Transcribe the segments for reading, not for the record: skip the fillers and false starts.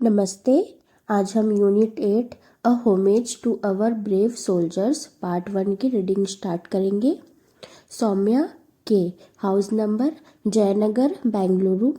नमस्ते। आज हम unit 8 a homage to our brave soldiers part 1 की रीडिंग स्टार्ट करेंगे। Saumya K, house number Jayanagar Bengaluru,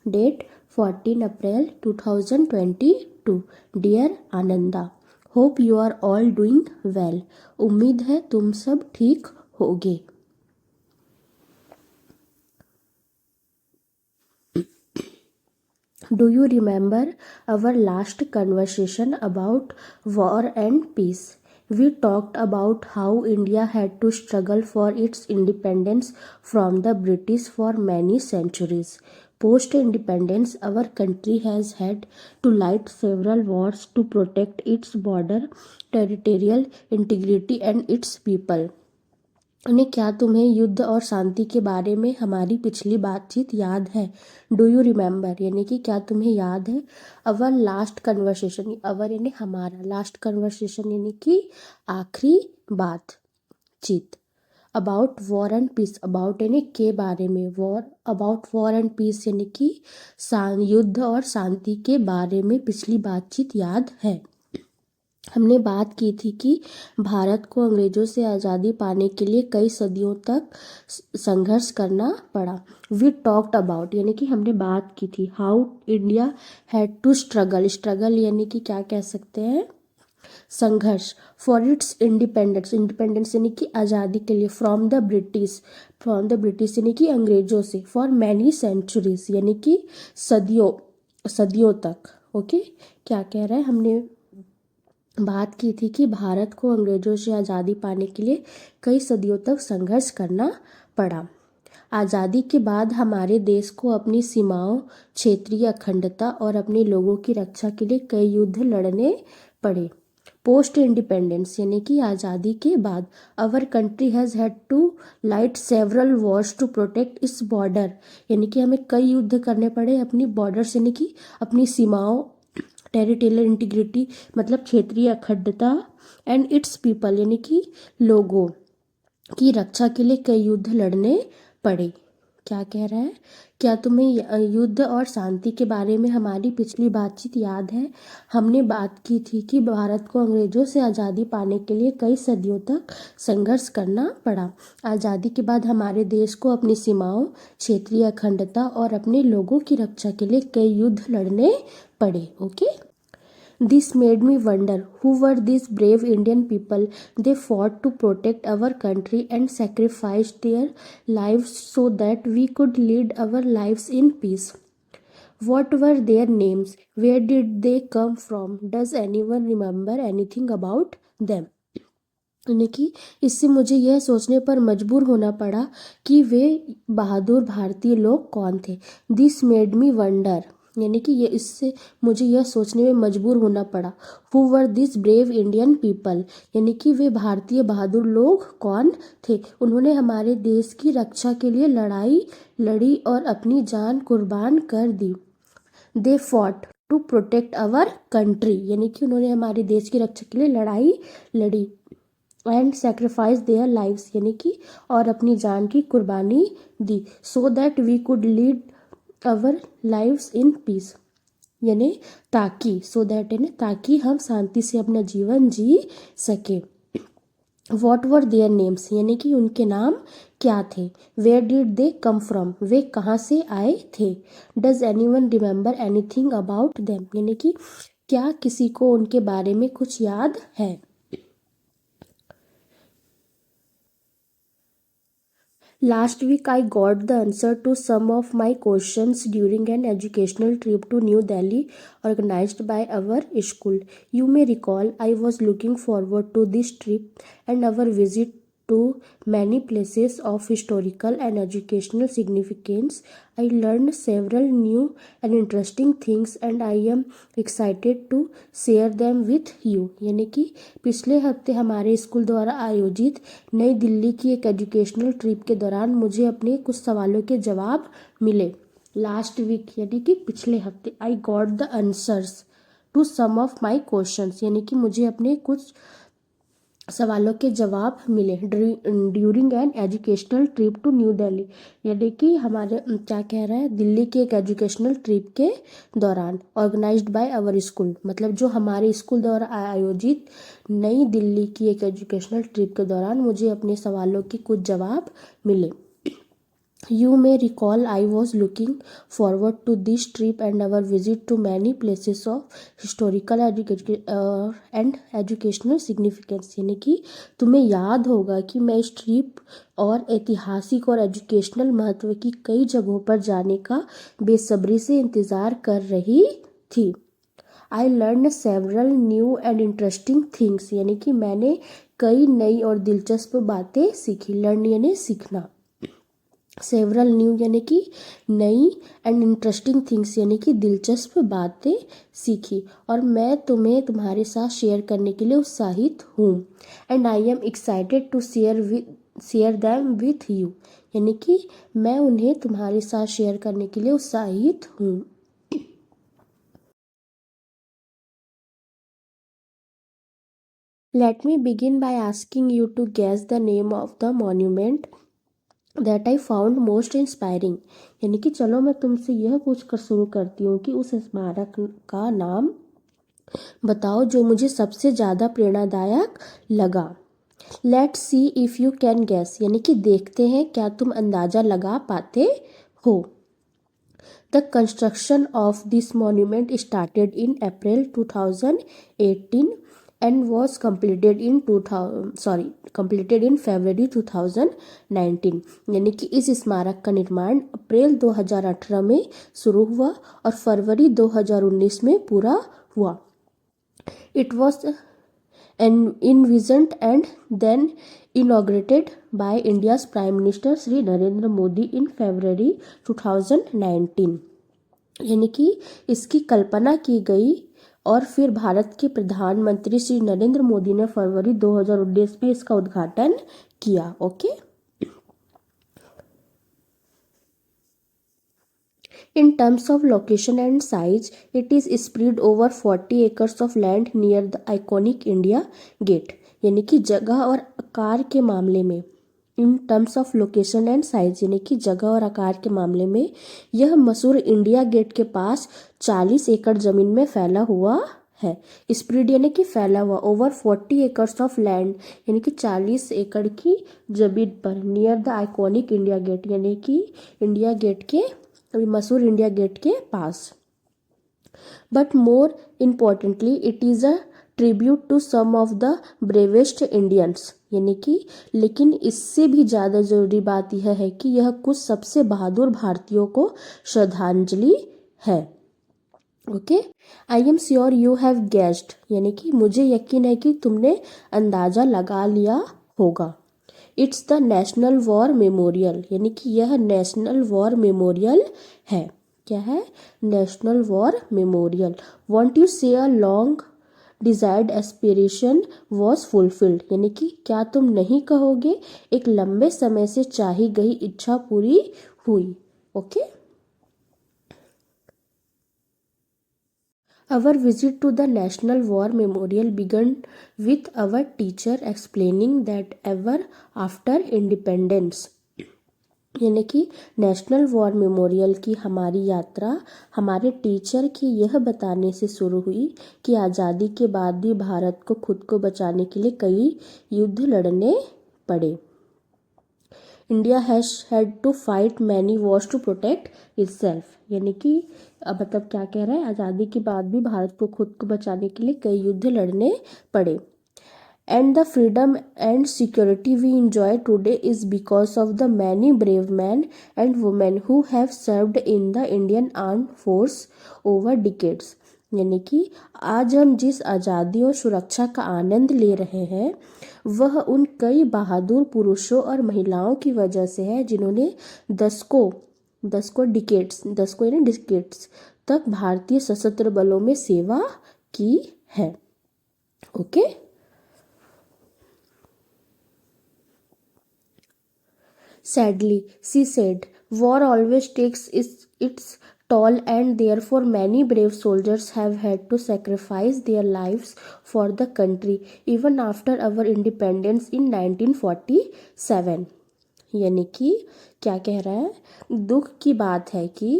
date 14 April 2022। Dear Ananda, hope you are all doing well. उम्मीद है तुम सब ठीक होगे। Do you remember our last conversation about war and peace? We talked about how India had to struggle for its independence from the British for many centuries. Post independence, our country has had to fight several wars to protect its border, territorial integrity, and its people. ने क्या तुम्हें युद्ध और शांति के बारे में हमारी पिछली बातचीत याद है? डू यू रिमेंबर यानी कि क्या तुम्हें याद है? अवर लास्ट कन्वर्सेशन, अवर यानी हमारा, लास्ट कन्वर्सेशन यानी कि आखिरी बातचीत। About war and peace, about यानी के बारे में, war, about war and peace यानी कि युद्ध और शांति के बारे में पिछली बातचीत याद है। हमने बात की थी कि भारत को अंग्रेजों से आज़ादी पाने के लिए कई सदियों तक संघर्ष करना पड़ा। वी टॉक्ड अबाउट यानी कि हमने बात की थी how India had to struggle, struggle यानी कि क्या कह सकते हैं, संघर्ष, फॉर इट्स इंडिपेंडेंस, इंडिपेंडेंस यानी कि आज़ादी के लिए, from the British, from the British यानी कि अंग्रेजों से, फॉर मैनी सेंचुरीज यानी कि सदियों, सदियों तक। ओके, क्या कह रहा है, हमने बात की थी कि भारत को अंग्रेजों से आज़ादी पाने के लिए कई सदियों तक संघर्ष करना पड़ा। आज़ादी के बाद हमारे देश को अपनी सीमाओं, क्षेत्रीय अखंडता और अपने लोगों की रक्षा के लिए कई युद्ध लड़ने पड़े। पोस्ट इंडिपेंडेंस यानी कि आज़ादी के बाद, our country has had to light several wars to protect its border यानी कि हमें कई युद्ध करने पड़े अपनी बॉर्डर्स यानी कि अपनी सीमाओं, टेरिटोरियल इंटीग्रिटी मतलब क्षेत्रीय अखंडता, एंड इट्स पीपल यानी कि लोगों की रक्षा के लिए कई युद्ध लड़ने पड़े। क्या कह रहा है, क्या तुम्हें युद्ध और शांति के बारे में हमारी पिछली बातचीत याद है? हमने बात की थी कि भारत को अंग्रेजों से आज़ादी पाने के लिए कई सदियों तक संघर्ष करना पड़ा। आज़ादी के बाद हमारे देश को अपनी सीमाओं, क्षेत्रीय अखंडता और अपने लोगों की रक्षा के लिए कई युद्ध लड़ने पड़े। Okay, this made me wonder who were these brave Indian people. They fought to protect our country and sacrificed their lives so that we could lead our lives in peace. What were their names? Where did they come from? Does anyone remember anything about them? यानी कि इससे मुझे यह सोचने पर मजबूर होना पड़ा कि वे बहादुर भारतीय लोग कौन थे। दिस मेड मी वंडर यानी कि ये, इससे मुझे यह सोचने में मजबूर होना पड़ा, who were this brave Indian people यानी कि वे भारतीय बहादुर लोग कौन थे। उन्होंने हमारे देश की रक्षा के लिए लड़ाई लड़ी और अपनी जान कुर्बान कर दी। They fought to protect our country यानी कि उन्होंने हमारे देश की रक्षा के लिए लड़ाई लड़ी, एंड सेक्रीफाइस देयर लाइव्स यानी कि और अपनी जान की कुर्बानी दी, so that we could lead our lives in peace यानी ताकि, सो दैट यानी ताकि हम शांति से अपना जीवन जी सके। वॉट वर देयर नेम्स यानी कि उनके नाम क्या थे। Where did they come from वे कहाँ से आए थे। Does anyone remember anything about them यानी कि क्या किसी को उनके बारे में कुछ याद है। Last week, I got the answer to some of my questions during an educational trip to New Delhi organized by our school. You may recall I was looking forward to this trip and our visit to many places of historical and educational significance. I learned several new and interesting things and I am excited to share them with you. यानी कि पिछले हफ्ते हमारे school द्वारा आयोजित नई दिल्ली की एक एजुकेशनल ट्रिप के दौरान मुझे अपने कुछ सवालों के जवाब मिले। लास्ट वीक यानी कि पिछले हफ्ते, I got the answers to some of my questions यानी कि मुझे अपने कुछ सवालों के जवाब मिले during an educational trip to new Delhi. यानी कि हमारे क्या कह रहा है, दिल्ली के एक एजुकेशनल ट्रिप के दौरान, ऑर्गेनाइज्ड बाय आवर स्कूल, मतलब जो हमारे स्कूल द्वारा आयोजित नई दिल्ली की एक एजुकेशनल ट्रिप के दौरान मुझे अपने सवालों के कुछ जवाब मिले। You may recall I was looking forward to this trip and our visit to many places of historical and educational significance। यानी कि तुम्हें याद होगा कि मैं इस ट्रिप और ऐतिहासिक और एजुकेशनल महत्व की कई जगहों पर जाने का बेसब्री से इंतज़ार कर रही थी। I learn several new and interesting things. यानी कि मैंने कई नई और दिलचस्प बातें सीखी। लर्न यानी सीखना, सेवरल न्यू यानी कि नई, एंड इंटरेस्टिंग थिंग्स यानी कि दिलचस्प बातें सीखी, और मैं तुम्हें तुम्हारे साथ शेयर करने के लिए उत्साहित हूँ। And I am excited to share them with you. यानी कि मैं उन्हें तुम्हारे साथ शेयर करने के लिए उत्साहित हूँ। Let me begin by asking you to guess the name of the monument that I found most inspiring. यानी कि चलो मैं तुमसे यह पूछकर शुरू करती हूँ कि उस स्मारक का नाम बताओ जो मुझे सबसे ज़्यादा प्रेरणादायक लगा। Let's see if you can guess. यानी कि देखते हैं क्या तुम अंदाज़ा लगा पाते हो। The construction of this monument started in April 2018 and was completed in February 2019। यानी कि इस स्मारक का निर्माण अप्रैल 2018 में शुरू हुआ और फरवरी 2019 में पूरा हुआ। It was envisioned and then inaugurated by India's Prime Minister Sri Narendra Modi in February 2019। यानी कि इसकी कल्पना की गई और फिर भारत के प्रधानमंत्री श्री नरेंद्र मोदी ने फरवरी 2019 में इसका उद्घाटन किया। Okay. In terms of location and size, it is spread over 40 acres of land near the iconic India Gate। यानी कि जगह और आकार के मामले में, in terms of location and size यानी कि जगह और आकार के मामले में, यह मशहूर इंडिया गेट के पास 40 एकड़ जमीन में फैला हुआ है। स्प्रेड यानी कि फैला हुआ, ओवर 40 एकर्स ऑफ लैंड यानी कि 40 एकड़ की जमीन पर, near the iconic India Gate यानी कि इंडिया गेट के, मशहूर इंडिया गेट के पास। But more importantly it is a tribute to some of the bravest Indians. यानी कि लेकिन इससे भी ज़्यादा ज़रूरी बात यह है कि यह कुछ सबसे बहादुर भारतीयों को श्रद्धांजलि है। Okay. I am sure you have guessed. यानी कि मुझे यकीन है कि तुमने अंदाज़ा लगा लिया होगा। It's the national war memorial. यानी कि यह नेशनल वॉर मेमोरियल है। क्या है? National war memorial. Wouldn't you say a long desired aspiration was fulfilled. यानी कि क्या तुम नहीं कहोगे एक लंबे समय से चाही गई इच्छा पूरी हुई। Okay. Our visit to the National War Memorial began with our teacher explaining that ever after independence। यानी कि नेशनल वॉर मेमोरियल की हमारी यात्रा हमारे टीचर की यह बताने से शुरू हुई कि आज़ादी के बाद भी भारत को खुद को बचाने के लिए कई युद्ध लड़ने पड़े। India has had to fight many wars to protect itself. यानी कि अब मतलब क्या कह रहा है, आज़ादी के बाद भी भारत को खुद को बचाने के लिए कई युद्ध लड़ने पड़े। And the freedom and security we enjoy today is because of the many brave men and women who have served in the Indian Armed Force over decades। यानी कि आज हम जिस आज़ादी और सुरक्षा का आनंद ले रहे हैं वह उन कई बहादुर पुरुषों और महिलाओं की वजह से है जिन्होंने दशकों डिकेट्स तक भारतीय सशस्त्र बलों में सेवा की है। Okay. Sadly, she said, war always takes its tall, and therefore many brave soldiers have had to sacrifice their lives for the country even after our independence in 1947. यानी कि क्या कह रहा है, दुख की बात है कि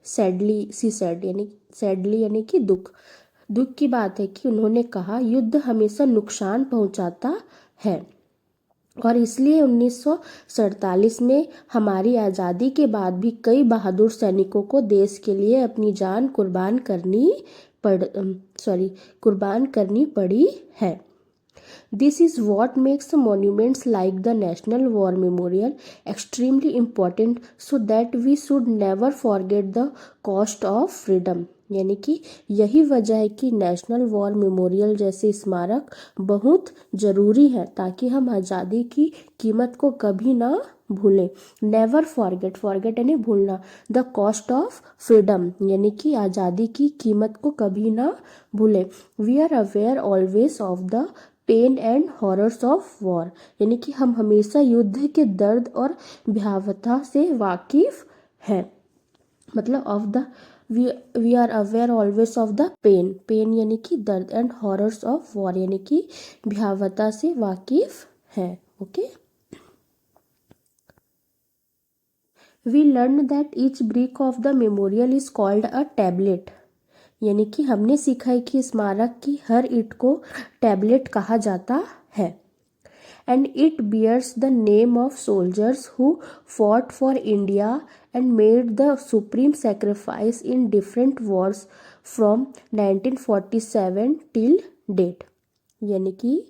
सैडली सी सैड यानी सैडली यानी कि दुख की बात है कि उन्होंने कहा युद्ध हमेशा नुकसान पहुंचाता है और इसलिए 1947 में हमारी आज़ादी के बाद भी कई बहादुर सैनिकों को देश के लिए अपनी जान कुर्बान करनी पड़ी है. This is what makes monuments like the National War Memorial extremely important, so that we should never forget the cost of freedom. यानी कि यही वजह है कि नेशनल वॉर मेमोरियल जैसे स्मारक बहुत ज़रूरी है ताकि हम आज़ादी की कीमत को कभी ना भूलें. नेवर फॉरगेट यानी भूलना. द कॉस्ट ऑफ फ्रीडम यानी कि आज़ादी की कीमत को कभी ना भूलें. We are aware always of the pain and horrors of war यानी कि हम हमेशा युद्ध के दर्द और भयावहता से वाकिफ हैं. मतलब of the we are aware always of the pain यानी कि दर्द एंड हॉरर्स ऑफ वॉर यानी कि भयावहता से वाकिफ हैं. Okay. We learn that each brick of the memorial is called a tablet यानी कि हमने सीखा है कि स्मारक की हर ईंट को टैबलेट कहा जाता है. And it bears the name of soldiers who fought for India and made the supreme sacrifice in different wars from 1947 till date. यानी कि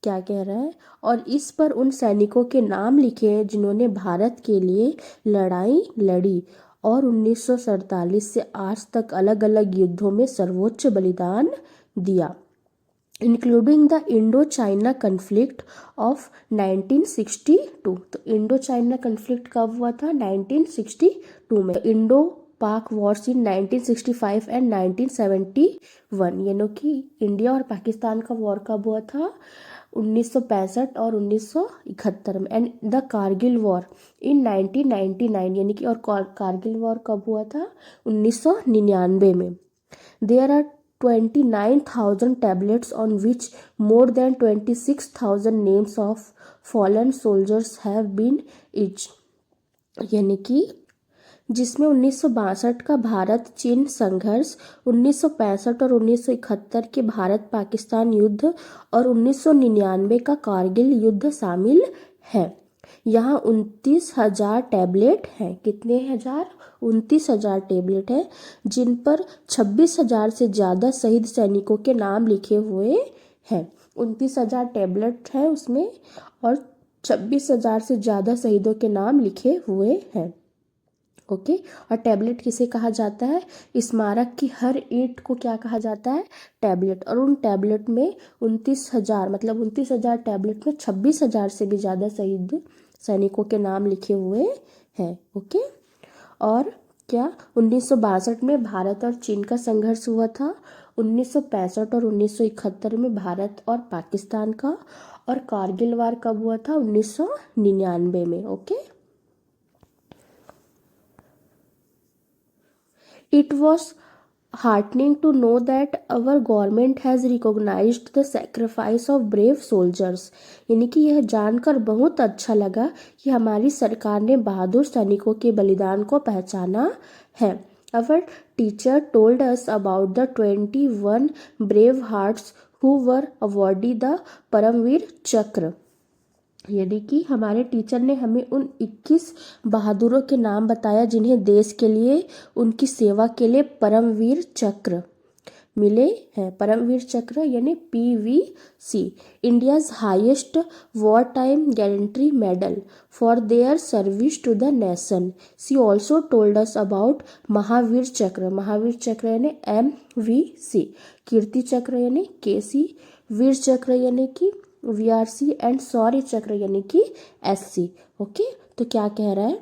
क्या कह रहा है, और इस पर उन सैनिकों के नाम लिखे हैं जिन्होंने भारत के लिए लड़ाई लड़ी और 1947 से आज तक अलग अलग युद्धों में सर्वोच्च बलिदान दिया, including the Indo China conflict of 1962. तो इंडो चाइना कन्फ्लिक्ट कब हुआ था? 1962 में. इंडो पाक वॉर्स इन 1965 एंड 1971 यानी कि इंडिया और पाकिस्तान का वॉर कब हुआ था? 1965 और 1971 में. And the Kargil war in 1999 यानी कि, और कारगिल वॉर कब हुआ था? 1999 में. There are 29,000 tablets on which more than 26,000 names of fallen soldiers have been etched. यानी कि जिसमें 1962 का भारत चीन संघर्ष, 1965 और 1971 के भारत पाकिस्तान युद्ध और 1999 का कारगिल युद्ध शामिल है. यहाँ 29,000 टैबलेट हैं. कितने हजार? 29,000 टैबलेट हैं जिन पर 26,000 से ज़्यादा शहीद सैनिकों के नाम लिखे हुए हैं. 29,000 टैबलेट हैं उसमें और 26,000 से ज़्यादा शहीदों के नाम लिखे हुए हैं. ओके. और टैबलेट किसे कहा जाता है? स्मारक की हर ईंट को क्या कहा जाता है? टैबलेट. और उन टैबलेट में 29,000 मतलब 29,000 टैबलेट में 26,000 से भी ज़्यादा शहीद सैनिकों के नाम लिखे हुए हैं. ओके. और क्या 1962 में भारत और चीन का संघर्ष हुआ था, 1965 और 1971 में भारत और पाकिस्तान का, और कारगिल वार कब हुआ था? 1999 में. Okay. It was heartening to know that our government has recognized the sacrifice of brave soldiers. यानी कि यह जानकर बहुत अच्छा लगा कि हमारी सरकार ने बहादुर सैनिकों के बलिदान को पहचाना है. Our teacher told us about the 21 brave hearts who were awarded the Paramvir Chakra. यानी कि हमारे टीचर ने हमें उन 21 बहादुरों के नाम बताया जिन्हें देश के लिए उनकी सेवा के लिए परमवीर चक्र मिले हैं. परमवीर चक्र यानी PVC, India's highest war time gallantry medal for their service to the nation. She also told us about Mahavir Chakra. Mahavir चक्र यानी MVC, कीर्ति चक्र यानी KC, वीर चक्र यानी कि VRC एंड शौर्य चक्र यानी कि SC. ओके. तो क्या कह रहा है?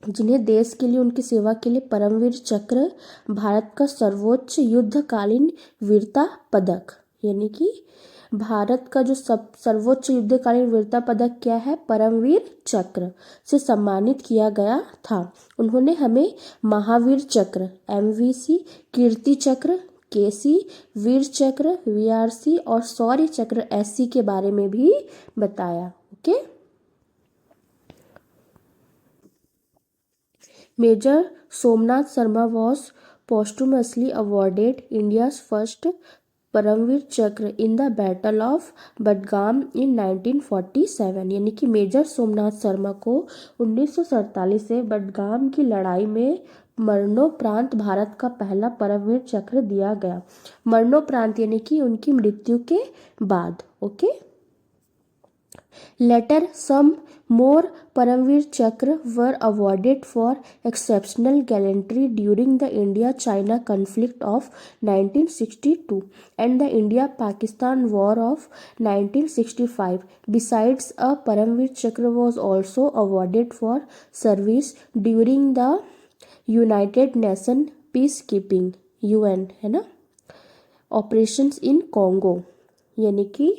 जिन्हें देश के लिए उनकी सेवा के लिए परमवीर चक्र, भारत का सर्वोच्च युद्धकालीन वीरता पदक यानी कि भारत का जो सर्वोच्च युद्धकालीन वीरता पदक क्या है, परमवीर चक्र से सम्मानित किया गया था। उन्होंने हमें महावीर चक्र MVC, कीर्ति चक्र KC, वीर चक्र VRC और शौर्य चक्र SC के बारे में भी बताया। Okay. Major Somnath Sharma was posthumously awarded India's first Param Vir Chakra in the battle of Budgam in 1947। यानी कि मेजर सोमनाथ शर्मा को 1947 से बडगाम की लड़ाई में मरणोपरांत भारत का पहला परमवीर चक्र दिया गया। मरणोपरांत यानी कि उनकी मृत्यु के बाद। Okay. Later, some more Paramveer Chakra were awarded for exceptional gallantry during the India-China conflict of 1962 and the India-Pakistan War of 1965. Besides, a Paramveer Chakra was also awarded for service during the United Nations Peacekeeping UN है ना operations in Congo. यानी कि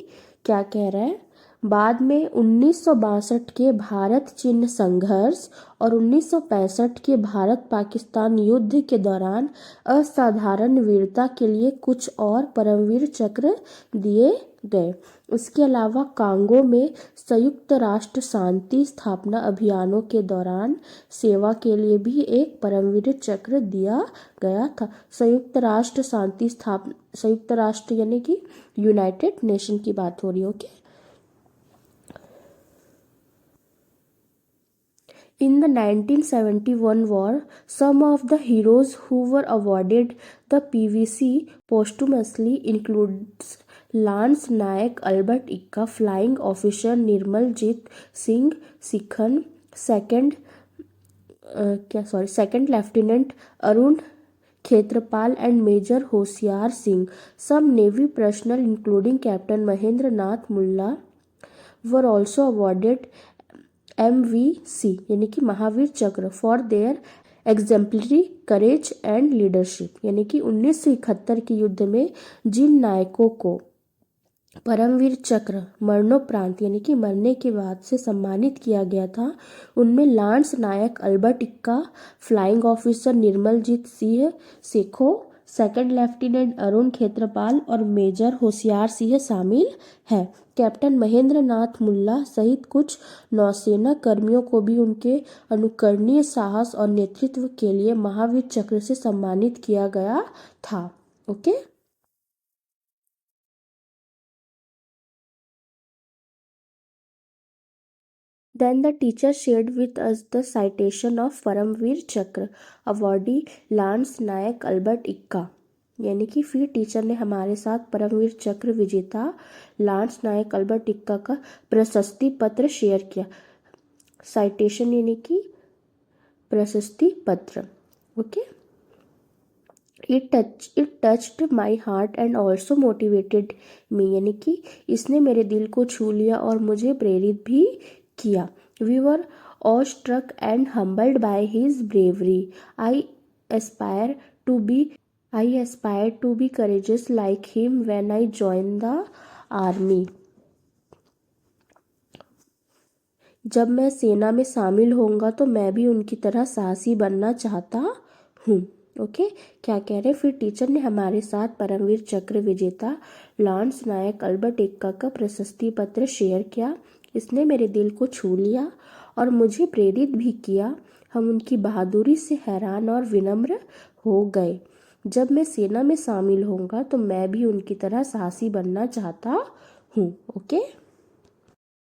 क्या कह रहा है, बाद में 1962 के भारत चीन संघर्ष और 1965 के भारत पाकिस्तान युद्ध के दौरान असाधारण वीरता के लिए कुछ और परमवीर चक्र दिए गए। इसके अलावा कांगो में संयुक्त राष्ट्र शांति स्थापना अभियानों के दौरान सेवा के लिए भी एक परमवीर चक्र दिया गया था। संयुक्त राष्ट्र यानी कि यूनाइटेड नेशन की बात हो रही है। Okay. In the 1971 war, some of the heroes who were awarded the PVC posthumously includes Lance Nayak Albert Icca, Flying Officer Nirmaljeet Singh Sikhan, Second Lieutenant Arun Khetrapal and Major Hoshiar Singh. Some Navy personnel including Captain Mahendra Nath Mulla were also awarded MVC यानी कि महावीर चक्र for their exemplary courage and leadership. यानी कि 1971 के युद्ध में जिन नायकों को परमवीर चक्र मरणोपरांत यानी कि मरने के बाद से सम्मानित किया गया था, उनमें lance Naik Albert Ekka, flying officer Nirmaljit Singh Sekhon, second lieutenant Arun Khetarpal और मेजर होशियार सिंह शामिल है। कैप्टन महेंद्र नाथ मुल्ला सहित कुछ नौसेना कर्मियों को भी उनके अनुकरणीय साहस और नेतृत्व के लिए महावीर चक्र से सम्मानित किया गया था। Okay. Then the teacher shared with us the citation of Paramvir Chakra awardee lance Naik Albert इक्का। यानी कि फिर टीचर ने हमारे साथ परमवीर चक्र विजेता लांस नायक अल्बर्ट इक्का का प्रशस्ति पत्र शेयर किया। साइटेशन यानी कि प्रशस्ति पत्र। Okay. It touched my heart and also motivated me। यानी कि इसने मेरे दिल को छू लिया और मुझे प्रेरित भी किया। We were awestruck and humbled by his bravery. I aspire to be courageous like him when I join the army. जब मैं सेना में शामिल होऊंगा तो मैं भी उनकी तरह साहसी बनना चाहता हूँ। ओके। क्या कह रहे, फिर टीचर ने हमारे साथ परमवीर चक्र विजेता लांस नायक अल्बर्ट इक्का का प्रशस्ति पत्र शेयर किया। इसने मेरे दिल को छू लिया और मुझे प्रेरित भी किया। हम उनकी बहादुरी से हैरान और विनम्र हो गए। जब मैं सेना में शामिल होऊंगा तो मैं भी उनकी तरह साहसी बनना चाहता हूँ। ओके।